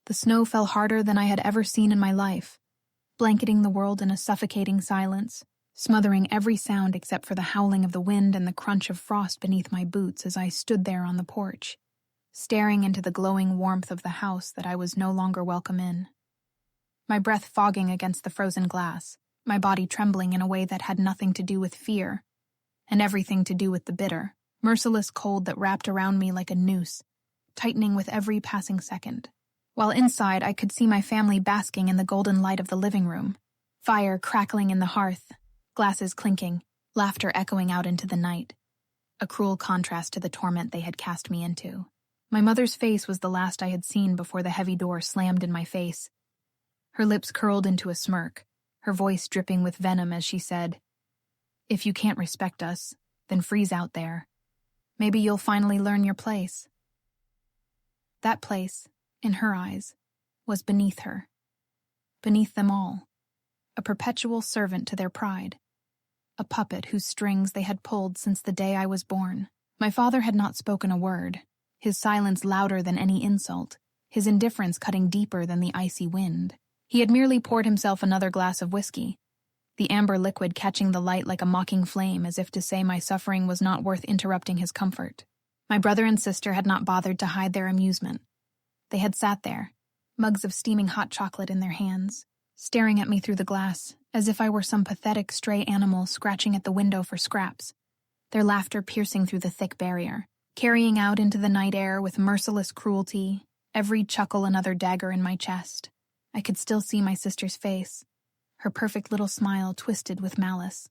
The snow fell harder than I had ever seen in my life, blanketing the world in a suffocating silence, smothering every sound except for the howling of the wind and the crunch of frost beneath my boots as I stood there on the porch, staring into the glowing warmth of the house that I was no longer welcome in. My breath fogging against the frozen glass, my body trembling in a way that had nothing to do with fear, and everything to do with the bitter, merciless cold that wrapped around me like a noose, tightening with every passing second. While inside, I could see my family basking in the golden light of the living room, fire crackling in the hearth, glasses clinking, laughter echoing out into the night, a cruel contrast to the torment they had cast me into. My mother's face was the last I had seen before the heavy door slammed in my face. Her lips curled into a smirk, her voice dripping with venom as she said, "If you can't respect us, then freeze out there. Maybe you'll finally learn your place." That place, in her eyes, was beneath her. Beneath them all. A perpetual servant to their pride. A puppet whose strings they had pulled since the day I was born. My father had not spoken a word, his silence louder than any insult, his indifference cutting deeper than the icy wind. He had merely poured himself another glass of whiskey, the amber liquid catching the light like a mocking flame as if to say my suffering was not worth interrupting his comfort. My brother and sister had not bothered to hide their amusement. They had sat there, mugs of steaming hot chocolate in their hands, staring at me through the glass as if I were some pathetic stray animal scratching at the window for scraps, their laughter piercing through the thick barrier, carrying out into the night air with merciless cruelty, every chuckle another dagger in my chest. I could still see my sister's face, her perfect little smile twisted with malice,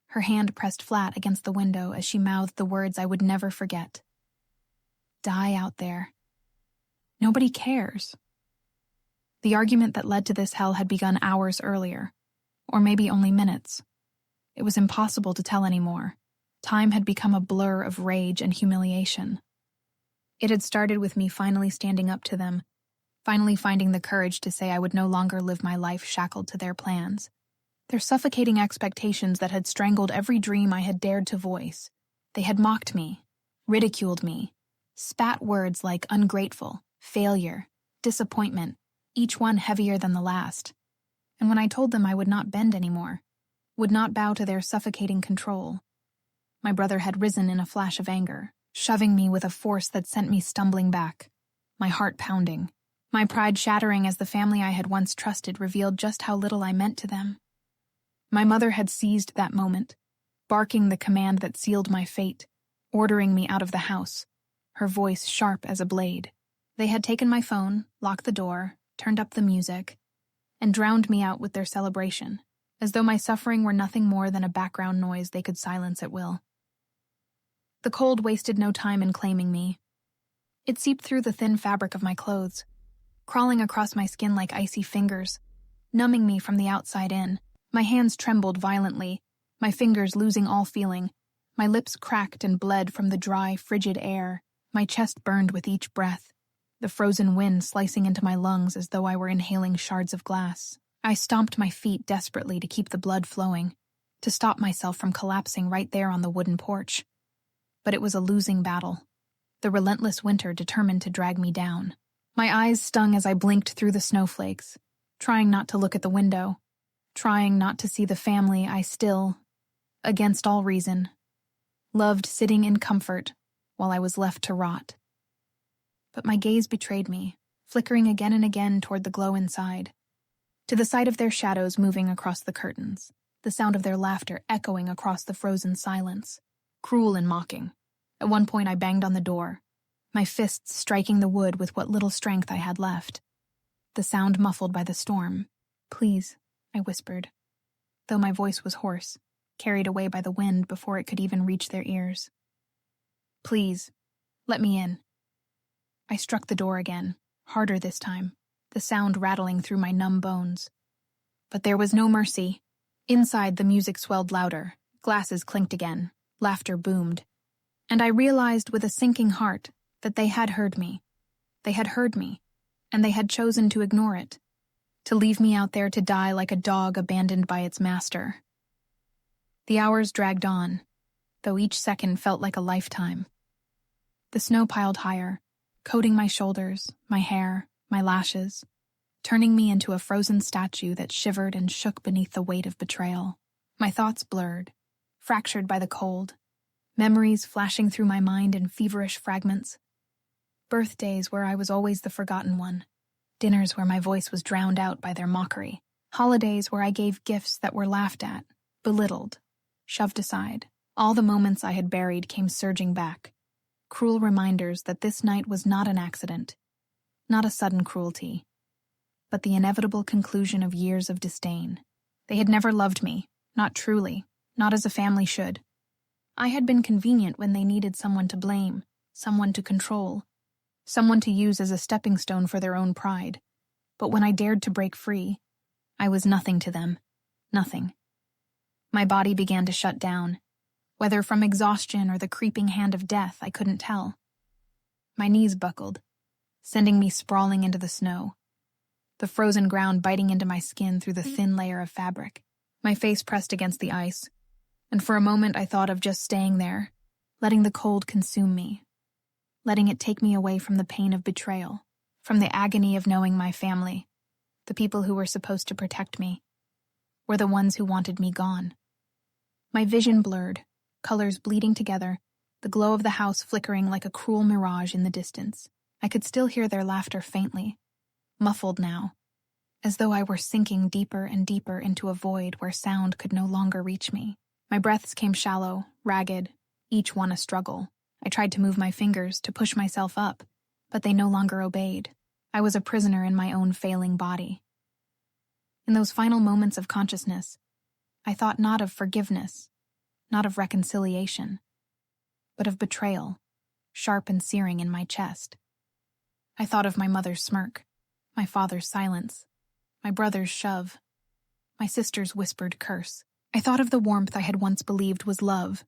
her hand pressed flat against the window as she mouthed the words I would never forget. Die out there. Nobody cares. The argument that led to this hell had begun hours earlier, or maybe only minutes. It was impossible to tell anymore. Time had become a blur of rage and humiliation. It had started with me finally standing up to them, finally finding the courage to say I would no longer live my life shackled to their plans, their suffocating expectations that had strangled every dream I had dared to voice. They had mocked me, ridiculed me, spat words like ungrateful, failure, disappointment, each one heavier than the last. And when I told them I would not bend anymore, would not bow to their suffocating control, my brother had risen in a flash of anger, shoving me with a force that sent me stumbling back, my heart pounding, my pride shattering as the family I had once trusted revealed just how little I meant to them. My mother had seized that moment, barking the command that sealed my fate, ordering me out of the house, her voice sharp as a blade. They had taken my phone, locked the door, turned up the music, and drowned me out with their celebration, as though my suffering were nothing more than a background noise they could silence at will. The cold wasted no time in claiming me. It seeped through the thin fabric of my clothes, crawling across my skin like icy fingers, numbing me from the outside in. My hands trembled violently, my fingers losing all feeling, my lips cracked and bled from the dry, frigid air, my chest burned with each breath, the frozen wind slicing into my lungs as though I were inhaling shards of glass. I stomped my feet desperately to keep the blood flowing, to stop myself from collapsing right there on the wooden porch. But it was a losing battle, the relentless winter determined to drag me down. My eyes stung as I blinked through the snowflakes, trying not to look at the window, trying not to see the family I still, against all reason, loved sitting in comfort while I was left to rot. But my gaze betrayed me, flickering again and again toward the glow inside, to the sight of their shadows moving across the curtains, the sound of their laughter echoing across the frozen silence, cruel and mocking. At one point I banged on the door, my fists striking the wood with what little strength I had left, the sound muffled by the storm. "Please," I whispered, though my voice was hoarse, carried away by the wind before it could even reach their ears. "Please, let me in." I struck the door again, harder this time, the sound rattling through my numb bones. But there was no mercy. Inside, the music swelled louder, glasses clinked again, laughter boomed, and I realized with a sinking heart that they had heard me. They had heard me, and they had chosen to ignore it, to leave me out there to die like a dog abandoned by its master. The hours dragged on, though each second felt like a lifetime. The snow piled higher, coating my shoulders, my hair, my lashes, turning me into a frozen statue that shivered and shook beneath the weight of betrayal. My thoughts blurred, fractured by the cold, memories flashing through my mind in feverish fragments. Birthdays where I was always the forgotten one, dinners where my voice was drowned out by their mockery, holidays where I gave gifts that were laughed at, belittled, shoved aside. All the moments I had buried came surging back, cruel reminders that this night was not an accident, not a sudden cruelty, but the inevitable conclusion of years of disdain. They had never loved me, not truly, not as a family should. I had been convenient when they needed someone to blame, someone to control, someone to use as a stepping stone for their own pride. But when I dared to break free, I was nothing to them, nothing. My body began to shut down. Whether from exhaustion or the creeping hand of death, I couldn't tell. My knees buckled, sending me sprawling into the snow, the frozen ground biting into my skin through the thin layer of fabric. My face pressed against the ice, and for a moment I thought of just staying there, letting the cold consume me, letting it take me away from the pain of betrayal, from the agony of knowing my family, the people who were supposed to protect me, were the ones who wanted me gone. My vision blurred, colors bleeding together, the glow of the house flickering like a cruel mirage in the distance. I could still hear their laughter faintly, muffled now, as though I were sinking deeper and deeper into a void where sound could no longer reach me. My breaths came shallow, ragged, each one a struggle. I tried to move my fingers, to push myself up, but they no longer obeyed. I was a prisoner in my own failing body. In those final moments of consciousness, I thought not of forgiveness, not of reconciliation, but of betrayal, sharp and searing in my chest. I thought of my mother's smirk, my father's silence, my brother's shove, my sister's whispered curse. I thought of the warmth I had once believed was love,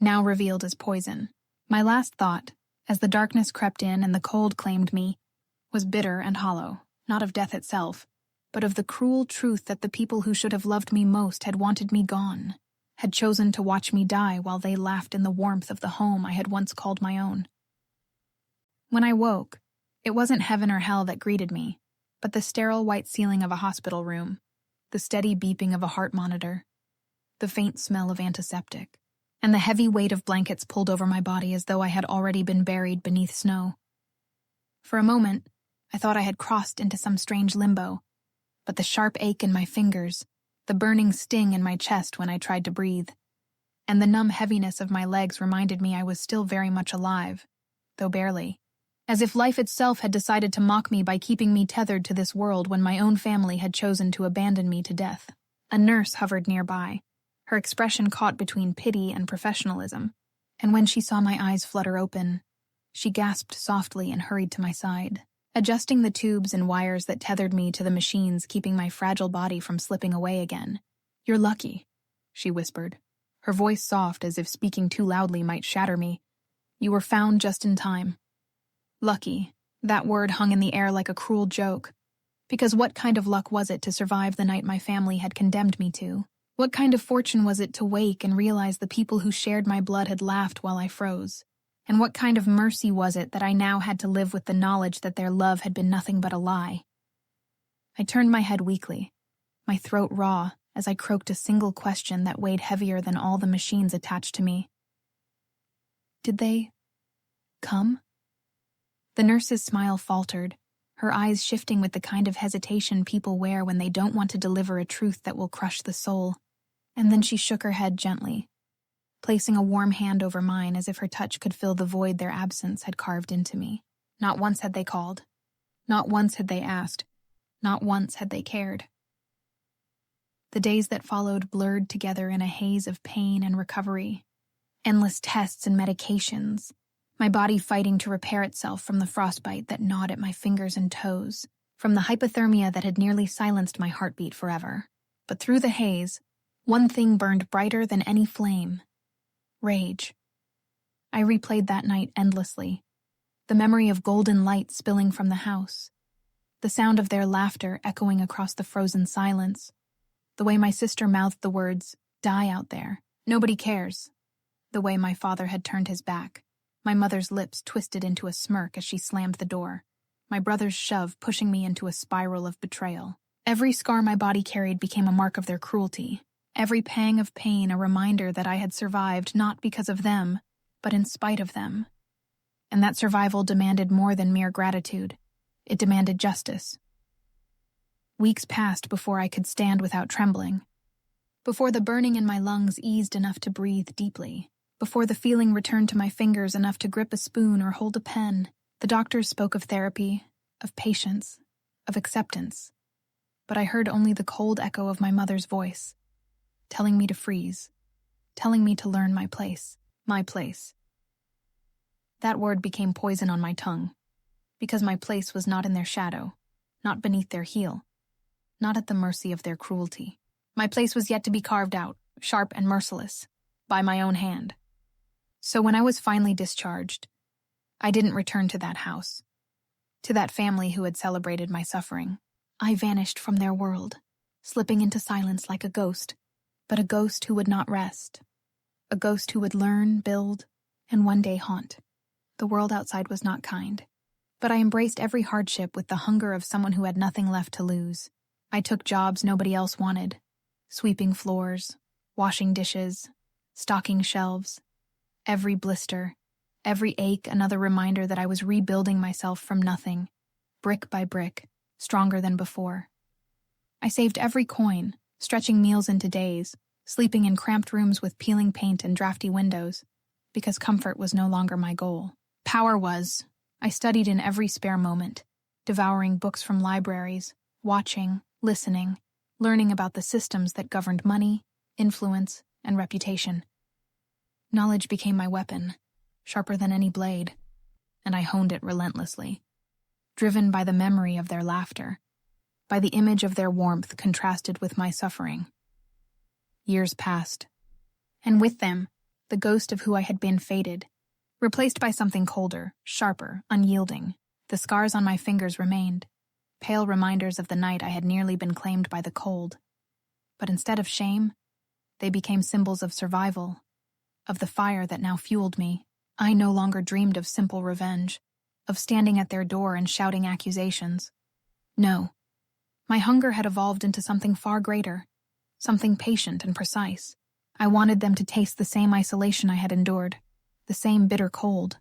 now revealed as poison. My last thought, as the darkness crept in and the cold claimed me, was bitter and hollow, not of death itself, but of the cruel truth that the people who should have loved me most had wanted me gone, had chosen to watch me die while they laughed in the warmth of the home I had once called my own. When I woke, it wasn't heaven or hell that greeted me, but the sterile white ceiling of a hospital room, the steady beeping of a heart monitor, the faint smell of antiseptic, and the heavy weight of blankets pulled over my body as though I had already been buried beneath snow. For a moment, I thought I had crossed into some strange limbo, but the sharp ache in my fingers, the burning sting in my chest when I tried to breathe, and the numb heaviness of my legs reminded me I was still very much alive, though barely, as if life itself had decided to mock me by keeping me tethered to this world when my own family had chosen to abandon me to death. A nurse hovered nearby, her expression caught between pity and professionalism, and when she saw my eyes flutter open, she gasped softly and hurried to my side, adjusting the tubes and wires that tethered me to the machines, keeping my fragile body from slipping away again. "You're lucky," she whispered, her voice soft as if speaking too loudly might shatter me. "You were found just in time." Lucky, that word hung in the air like a cruel joke, because what kind of luck was it to survive the night my family had condemned me to? What kind of fortune was it to wake and realize the people who shared my blood had laughed while I froze? And what kind of mercy was it that I now had to live with the knowledge that their love had been nothing but a lie? I turned my head weakly, my throat raw, as I croaked a single question that weighed heavier than all the machines attached to me. "Did they come?" The nurse's smile faltered, her eyes shifting with the kind of hesitation people wear when they don't want to deliver a truth that will crush the soul. And then she shook her head gently, placing a warm hand over mine as if her touch could fill the void their absence had carved into me. Not once had they called. Not once had they asked. Not once had they cared. The days that followed blurred together in a haze of pain and recovery. Endless tests and medications, my body fighting to repair itself from the frostbite that gnawed at my fingers and toes, from the hypothermia that had nearly silenced my heartbeat forever. But through the haze, one thing burned brighter than any flame: rage. I replayed that night endlessly, the memory of golden light spilling from the house, the sound of their laughter echoing across the frozen silence, the way my sister mouthed the words, "Die out there, nobody cares," the way my father had turned his back, my mother's lips twisted into a smirk as she slammed the door, my brother's shove pushing me into a spiral of betrayal. Every scar my body carried became a mark of their cruelty. Every pang of pain a reminder that I had survived not because of them, but in spite of them. And that survival demanded more than mere gratitude. It demanded justice. Weeks passed before I could stand without trembling. Before the burning in my lungs eased enough to breathe deeply. Before the feeling returned to my fingers enough to grip a spoon or hold a pen. The doctors spoke of therapy, of patience, of acceptance. But I heard only the cold echo of my mother's voice, telling me to freeze, telling me to learn my place. My place. That word became poison on my tongue, because my place was not in their shadow, not beneath their heel, not at the mercy of their cruelty. My place was yet to be carved out, sharp and merciless, by my own hand. So when I was finally discharged, I didn't return to that house, to that family who had celebrated my suffering. I vanished from their world, slipping into silence like a ghost, but a ghost who would not rest, a ghost who would learn, build, and one day haunt. The world outside was not kind, but I embraced every hardship with the hunger of someone who had nothing left to lose. I took jobs nobody else wanted, sweeping floors, washing dishes, stocking shelves. Every blister, every ache, another reminder that I was rebuilding myself from nothing, brick by brick, stronger than before. I saved every coin, stretching meals into days, sleeping in cramped rooms with peeling paint and drafty windows, because comfort was no longer my goal. Power was. I studied in every spare moment, devouring books from libraries, watching, listening, learning about the systems that governed money, influence, and reputation. Knowledge became my weapon, sharper than any blade, and I honed it relentlessly, driven by the memory of their laughter, by the image of their warmth contrasted with my suffering. Years passed, and with them, the ghost of who I had been faded, replaced by something colder, sharper, unyielding. The scars on my fingers remained, pale reminders of the night I had nearly been claimed by the cold. But instead of shame, they became symbols of survival, of the fire that now fueled me. I no longer dreamed of simple revenge, of standing at their door and shouting accusations. No, my hunger had evolved into something far greater, something patient and precise. I wanted them to taste the same isolation I had endured, the same bitter cold,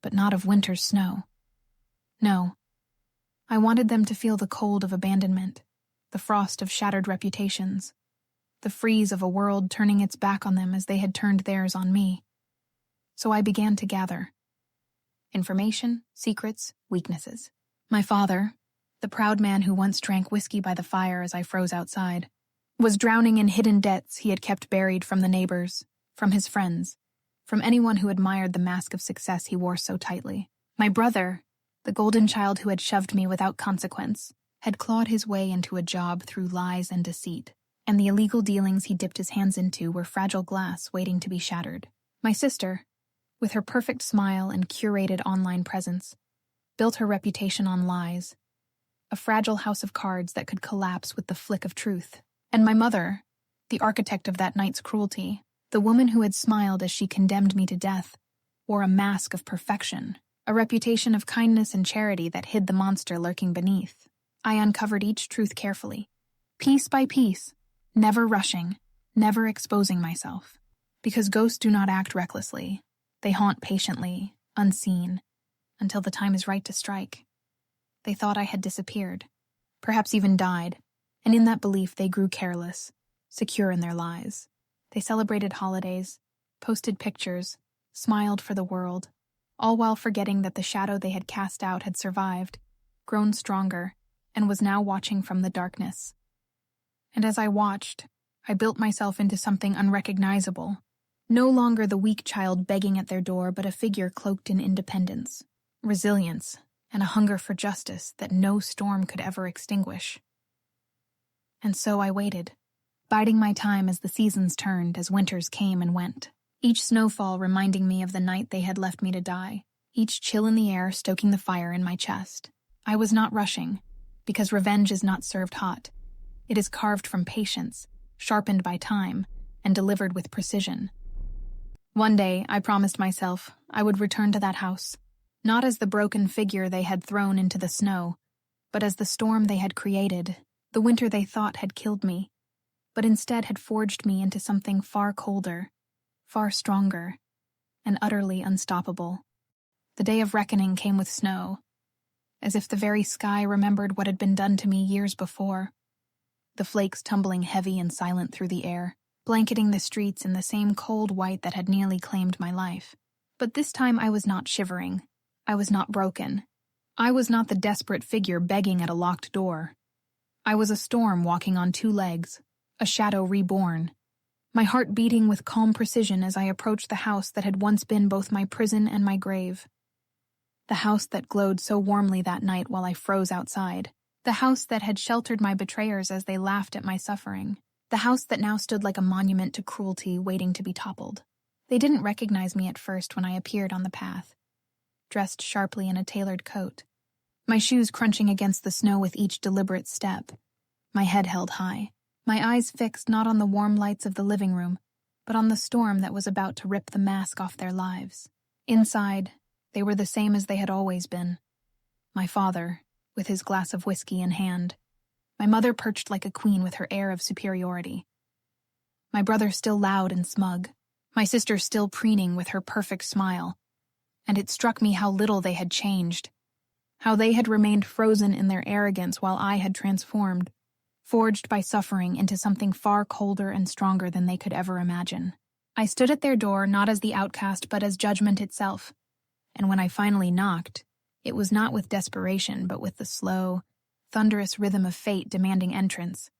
but not of winter's snow. No, I wanted them to feel the cold of abandonment, the frost of shattered reputations, the freeze of a world turning its back on them as they had turned theirs on me. So I began to gather information, secrets, weaknesses. My father, the proud man who once drank whiskey by the fire as I froze outside, was drowning in hidden debts he had kept buried from the neighbors, from his friends, from anyone who admired the mask of success he wore so tightly. My brother, the golden child who had shoved me without consequence, had clawed his way into a job through lies and deceit, and the illegal dealings he dipped his hands into were fragile glass waiting to be shattered. My sister, with her perfect smile and curated online presence, built her reputation on lies, a fragile house of cards that could collapse with the flick of truth. And my mother, the architect of that night's cruelty, the woman who had smiled as she condemned me to death, wore a mask of perfection, a reputation of kindness and charity that hid the monster lurking beneath. I uncovered each truth carefully, piece by piece, never rushing, never exposing myself. Because ghosts do not act recklessly. They haunt patiently, unseen, until the time is right to strike. They thought I had disappeared, perhaps even died, and in that belief they grew careless, secure in their lies. They celebrated holidays, posted pictures, smiled for the world, all while forgetting that the shadow they had cast out had survived, grown stronger, and was now watching from the darkness. And as I watched, I built myself into something unrecognizable, no longer the weak child begging at their door, but a figure cloaked in independence, resilience, and a hunger for justice that no storm could ever extinguish. And so I waited, biding my time as the seasons turned, as winters came and went. Each snowfall reminding me of the night they had left me to die, each chill in the air stoking the fire in my chest. I was not rushing, because revenge is not served hot. It is carved from patience, sharpened by time, and delivered with precision. One day, I promised myself, I would return to that house, not as the broken figure they had thrown into the snow, but as the storm they had created, the winter they thought had killed me, but instead had forged me into something far colder, far stronger, and utterly unstoppable. The day of reckoning came with snow, as if the very sky remembered what had been done to me years before, the flakes tumbling heavy and silent through the air, blanketing the streets in the same cold white that had nearly claimed my life. But this time I was not shivering. I was not broken. I was not the desperate figure begging at a locked door. I was a storm walking on two legs, a shadow reborn, my heart beating with calm precision as I approached the house that had once been both my prison and my grave. The house that glowed so warmly that night while I froze outside. The house that had sheltered my betrayers as they laughed at my suffering. The house that now stood like a monument to cruelty waiting to be toppled. They didn't recognize me at first when I appeared on the path, dressed sharply in a tailored coat, my shoes crunching against the snow with each deliberate step, my head held high, my eyes fixed not on the warm lights of the living room, but on the storm that was about to rip the mask off their lives. Inside, they were the same as they had always been. My father, with his glass of whiskey in hand. My mother perched like a queen with her air of superiority. My brother still loud and smug. My sister still preening with her perfect smile. And it struck me how little they had changed. How they had remained frozen in their arrogance while I had transformed, forged by suffering into something far colder and stronger than they could ever imagine. I stood at their door not as the outcast but as judgment itself. And when I finally knocked, it was not with desperation but with the slow, thunderous rhythm of fate demanding entrance.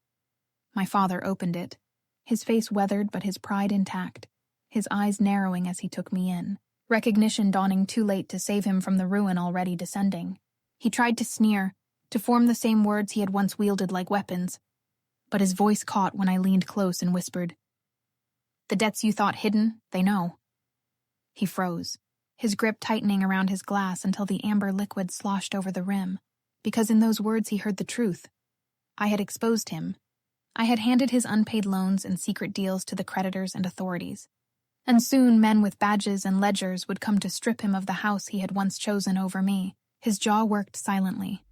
My father opened it, his face weathered but his pride intact, his eyes narrowing as he took me in, recognition dawning too late to save him from the ruin already descending. He tried to sneer, to form the same words he had once wielded like weapons, but his voice caught when I leaned close and whispered, "The debts you thought hidden, they know." He froze, his grip tightening around his glass until the amber liquid sloshed over the rim, because in those words he heard the truth. I had exposed him. I had handed his unpaid loans and secret deals to the creditors and authorities. And soon men with badges and ledgers would come to strip him of the house he had once chosen over me. His jaw worked silently.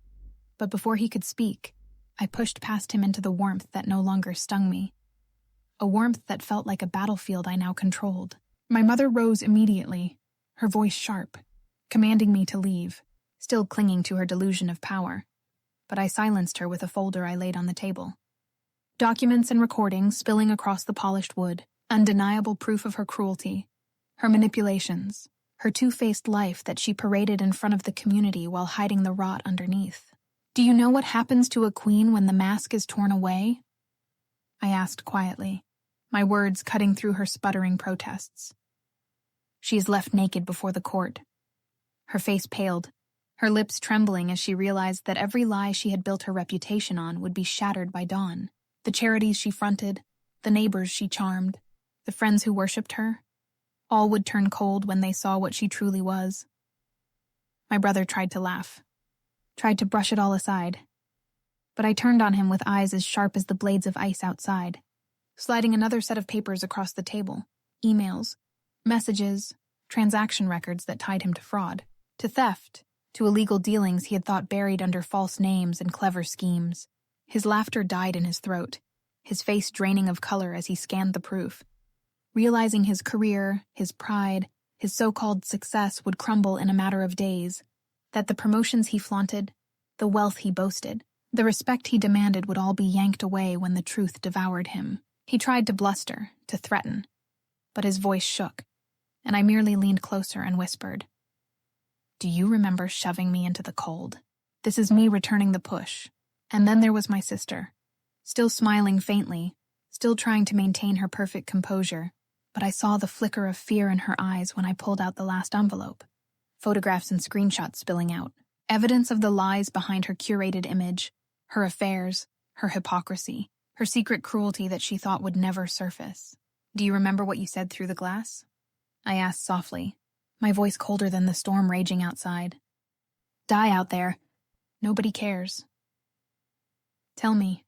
But before he could speak, I pushed past him into the warmth that no longer stung me. A warmth that felt like a battlefield I now controlled. My mother rose immediately, her voice sharp, commanding me to leave, still clinging to her delusion of power. But I silenced her with a folder I laid on the table. Documents and recordings spilling across the polished wood, undeniable proof of her cruelty, her manipulations, her two-faced life that she paraded in front of the community while hiding the rot underneath. "Do you know what happens to a queen when the mask is torn away?" I asked quietly, my words cutting through her sputtering protests. "She is left naked before the court." Her face paled, her lips trembling as she realized that every lie she had built her reputation on would be shattered by dawn. The charities she fronted, the neighbors she charmed, the friends who worshipped her, all would turn cold when they saw what she truly was. My brother tried to laugh, tried to brush it all aside, but I turned on him with eyes as sharp as the blades of ice outside, sliding another set of papers across the table, emails, messages, transaction records that tied him to fraud, to theft, to illegal dealings he had thought buried under false names and clever schemes. His laughter died in his throat, his face draining of color as he scanned the proof, realizing his career, his pride, his so-called success would crumble in a matter of days, that the promotions he flaunted, the wealth he boasted, the respect he demanded would all be yanked away when the truth devoured him. He tried to bluster, to threaten, but his voice shook, and I merely leaned closer and whispered, "Do you remember shoving me into the cold? This is me returning the push." And then there was my sister, still smiling faintly, still trying to maintain her perfect composure, but I saw the flicker of fear in her eyes when I pulled out the last envelope, photographs and screenshots spilling out, evidence of the lies behind her curated image, her affairs, her hypocrisy, her secret cruelty that she thought would never surface. "Do you remember what you said through the glass?" I asked softly, my voice colder than the storm raging outside. "Die out there. Nobody cares. Tell me,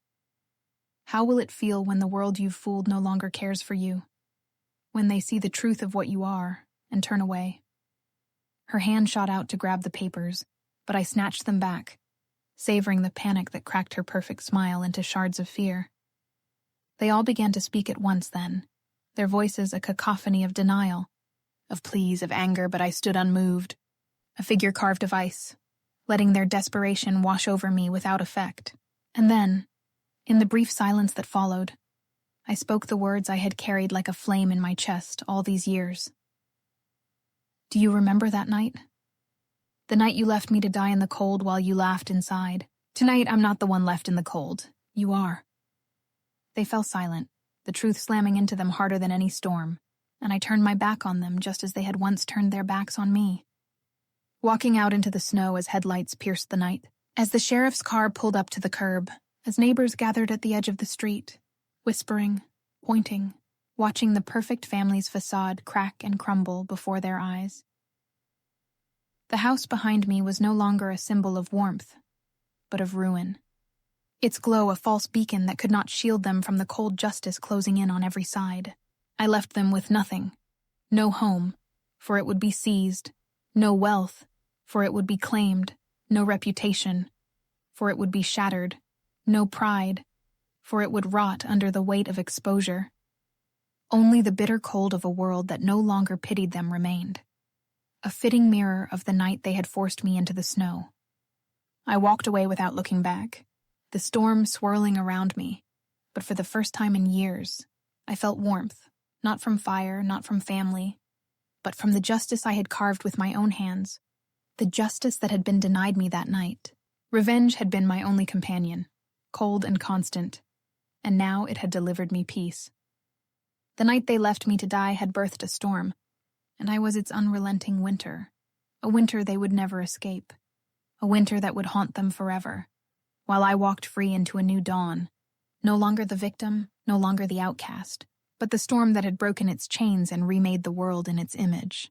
how will it feel when the world you've fooled no longer cares for you? When they see the truth of what you are and turn away?" Her hand shot out to grab the papers, but I snatched them back, savoring the panic that cracked her perfect smile into shards of fear. They all began to speak at once then, their voices a cacophony of denial, of pleas, of anger, but I stood unmoved, a figure carved of ice, letting their desperation wash over me without effect. And then, in the brief silence that followed, I spoke the words I had carried like a flame in my chest all these years. Do you remember that night? The night you left me to die in the cold while you laughed inside. Tonight I'm not the one left in the cold. You are. They fell silent, the truth slamming into them harder than any storm, and I turned my back on them just as they had once turned their backs on me. Walking out into the snow as headlights pierced the night, as the sheriff's car pulled up to the curb, as neighbors gathered at the edge of the street, whispering, pointing, watching the perfect family's facade crack and crumble before their eyes. The house behind me was no longer a symbol of warmth, but of ruin. Its glow a false beacon that could not shield them from the cold justice closing in on every side. I left them with nothing. No home, for it would be seized. No wealth, for it would be claimed. No reputation, for it would be shattered. No pride, for it would rot under the weight of exposure. Only the bitter cold of a world that no longer pitied them remained, a fitting mirror of the night they had forced me into the snow. I walked away without looking back, the storm swirling around me, but for the first time in years, I felt warmth, not from fire, not from family, but from the justice I had carved with my own hands, the justice that had been denied me that night. Revenge had been my only companion, cold and constant, and now it had delivered me peace. The night they left me to die had birthed a storm, and I was its unrelenting winter, a winter they would never escape, a winter that would haunt them forever, while I walked free into a new dawn, no longer the victim, no longer the outcast, but the storm that had broken its chains and remade the world in its image.